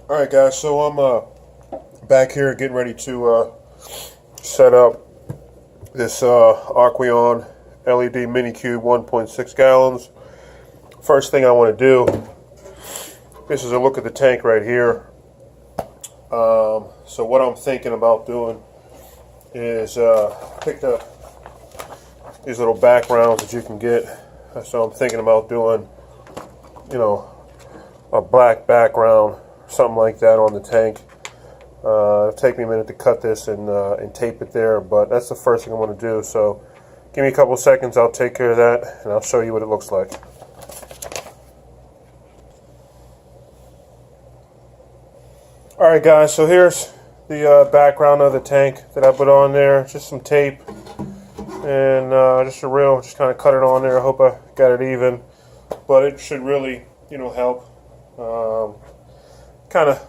Alright guys, so I'm back here getting ready to set up this Aqueon LED mini cube 1.6 gallons. First thing I want to do, this is a look at the tank right here. So what I'm thinking about doing is picked up these little backgrounds that you can get. So I'm thinking about doing, you know, a black background, something like that on the tank. It'll take me a minute to cut this and tape it there, but that's the first thing I want to do. So give me a couple seconds, I'll take care of that, and I'll show you what it looks like. Alright guys, so here's the background of the tank that I put on there. Just some tape and just kind of cut it on there. I hope I got it even, but it should really, you know, help kind of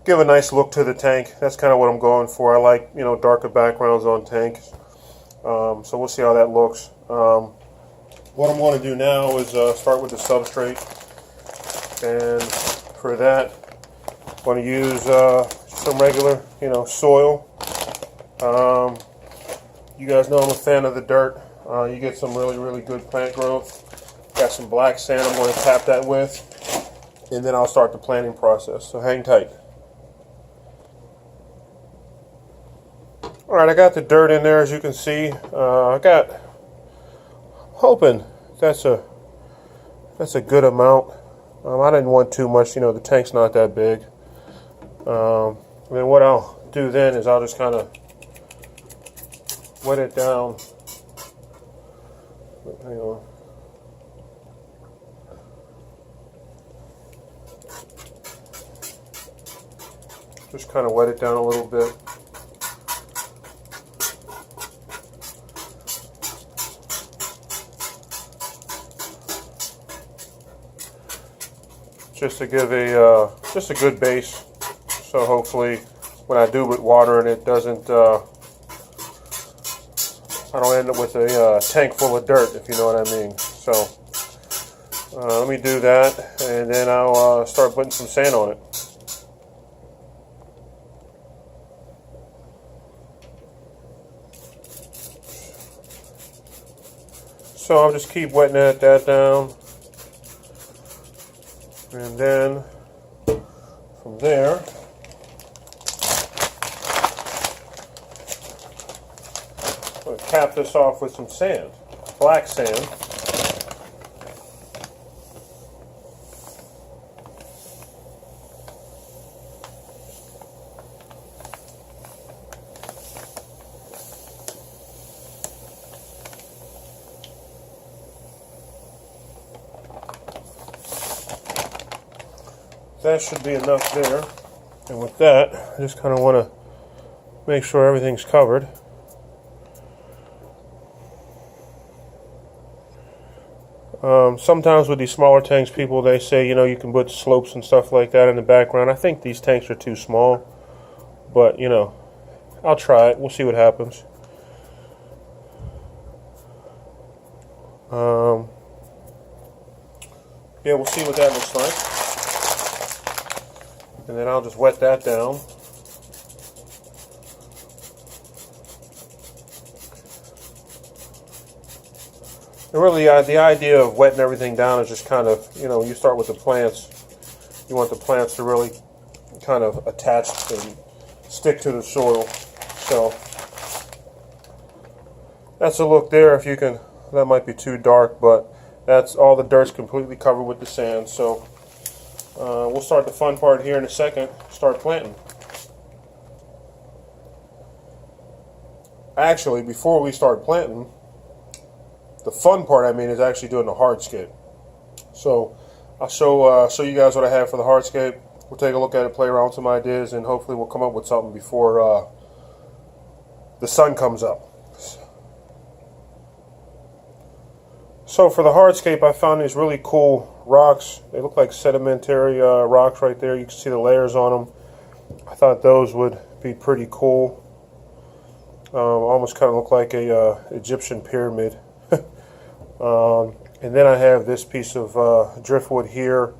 give a nice look to the tank. That's kind of what I'm going for. I like, you know, darker backgrounds on tanks. So we'll see how that looks. What I'm going to do now is start with the substrate, and for that I'm going to use some regular, you know, soil. You guys know I'm a fan of the dirt. You get some really good plant growth. Got some black sand I'm going to tap that with, and then I'll start the planting process. So hang tight. Alright, I got the dirt in there, as you can see. Hoping that's a good amount. I didn't want too much, you know, the tank's not that big. Then what I'll do then is I'll just kind of wet it down. Hang on. Just kind of wet it down a little bit. Just to give just a good base. So hopefully when I do with water and it doesn't, I don't end up with a tank full of dirt, if you know what I mean. So let me do that, and then I'll start putting some sand on it. So I'll just keep wetting that down, and then from there I'm going to cap this off with some sand, black sand. That should be enough there. And with that, I just kind of want to make sure everything's covered. Sometimes with these smaller tanks, people, they say, you know, you can put slopes and stuff like that in the background. I think these tanks are too small, but, you know, I'll try it. We'll see what happens. Yeah, we'll see what that looks like. And then I'll just wet that down. And really, the idea of wetting everything down is just kind of, you know, you start with the plants. You want the plants to really kind of attach and stick to the soil. So that's a look there. If you can, that might be too dark, but that's all. The dirt's completely covered with the sand. So we'll start the fun part here in a second. Start planting. Actually, before we start planting, the fun part, I mean, is actually doing the hardscape. So I'll show you guys what I have for the hardscape. We'll take a look at it, play around with some ideas, and hopefully we'll come up with something before the sun comes up. So for the hardscape, I found these really cool rocks. They look like sedimentary rocks right there. You can see the layers on them. I thought those would be pretty cool. Almost kind of look like a Egyptian pyramid. And then I have this piece of driftwood here.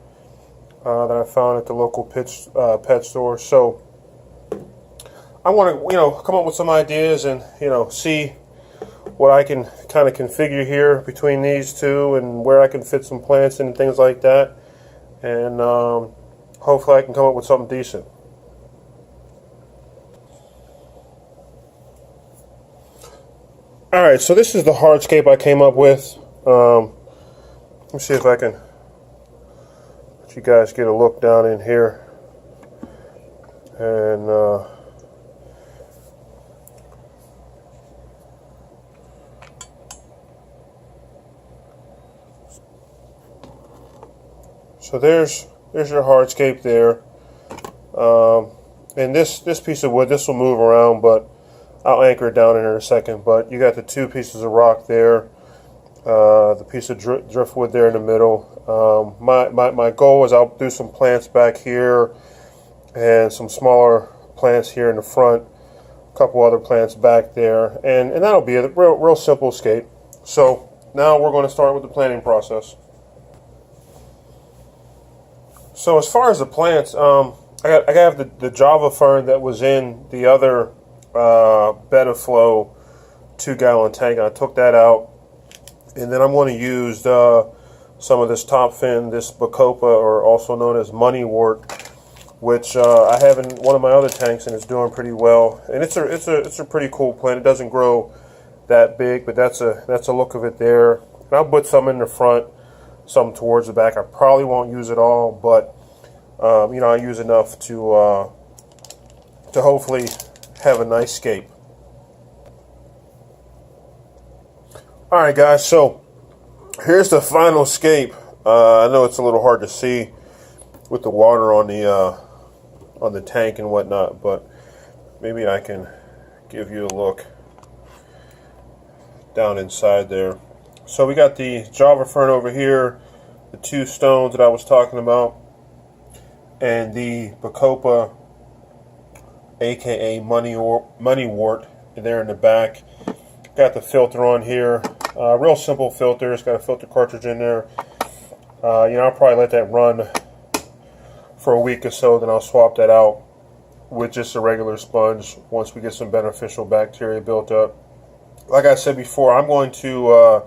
that I found at the local pet store. So I want to, come up with some ideas and, see what I can kind of configure here between these two and where I can fit some plants in and things like that. And hopefully I can come up with something decent. Alright, so this is the hardscape I came up with. Let me see if I can let you guys get a look down in here. And so there's your hardscape there. And this piece of wood, this will move around, but I'll anchor it down in here in a second. But you got the two pieces of rock there, the piece of driftwood there in the middle. My goal is I'll do some plants back here and some smaller plants here in the front, a couple other plants back there, and that'll be a real simple scape. So now we're going to start with the planting process. So as far as the plants, I have the Java fern that was in the other bed of flow 2-gallon tank. I took that out, and then I'm going to use some of this top fin, this Bacopa, or also known as moneywort, which I have in one of my other tanks, and it's doing pretty well. And it's a pretty cool plant. It doesn't grow that big, but that's a look of it there. And I'll put some in the front, some towards the back. I probably won't use it all, but I'll use enough to hopefully have a nice scape. Alright guys, so here's the final scape. I know it's a little hard to see with the water on the tank and whatnot, but maybe I can give you a look down inside there. So we got the Java fern over here, the two stones that I was talking about, and the Bacopa, aka moneywort, there in the back. Got the filter on here, real simple filter. It's got a filter cartridge in there. I'll probably let that run for a week or so, then I'll swap that out with just a regular sponge once we get some beneficial bacteria built up. Like I said before, I'm going to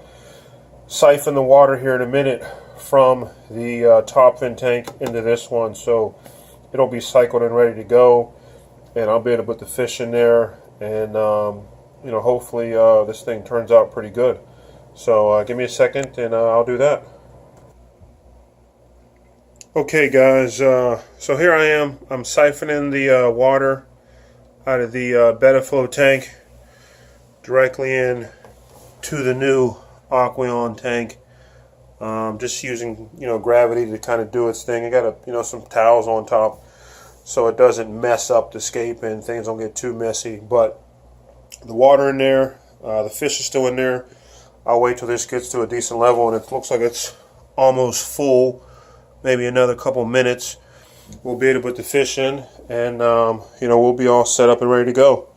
siphon the water here in a minute from the top fin tank into this one, so it'll be cycled and ready to go, and I'll be able to put the fish in there, and hopefully this thing turns out pretty good. So give me a second and I'll do that. Okay guys, so here I am. I'm siphoning the water out of the bed of flow tank directly in to the new Aqueon tank. Just using gravity to kind of do its thing. I got some towels on top so it doesn't mess up the scape and things don't get too messy. But the water in there, the fish is still in there. I'll wait till this gets to a decent level, and it looks like it's almost full. Maybe another couple minutes, we'll be able to put the fish in, and we'll be all set up and ready to go.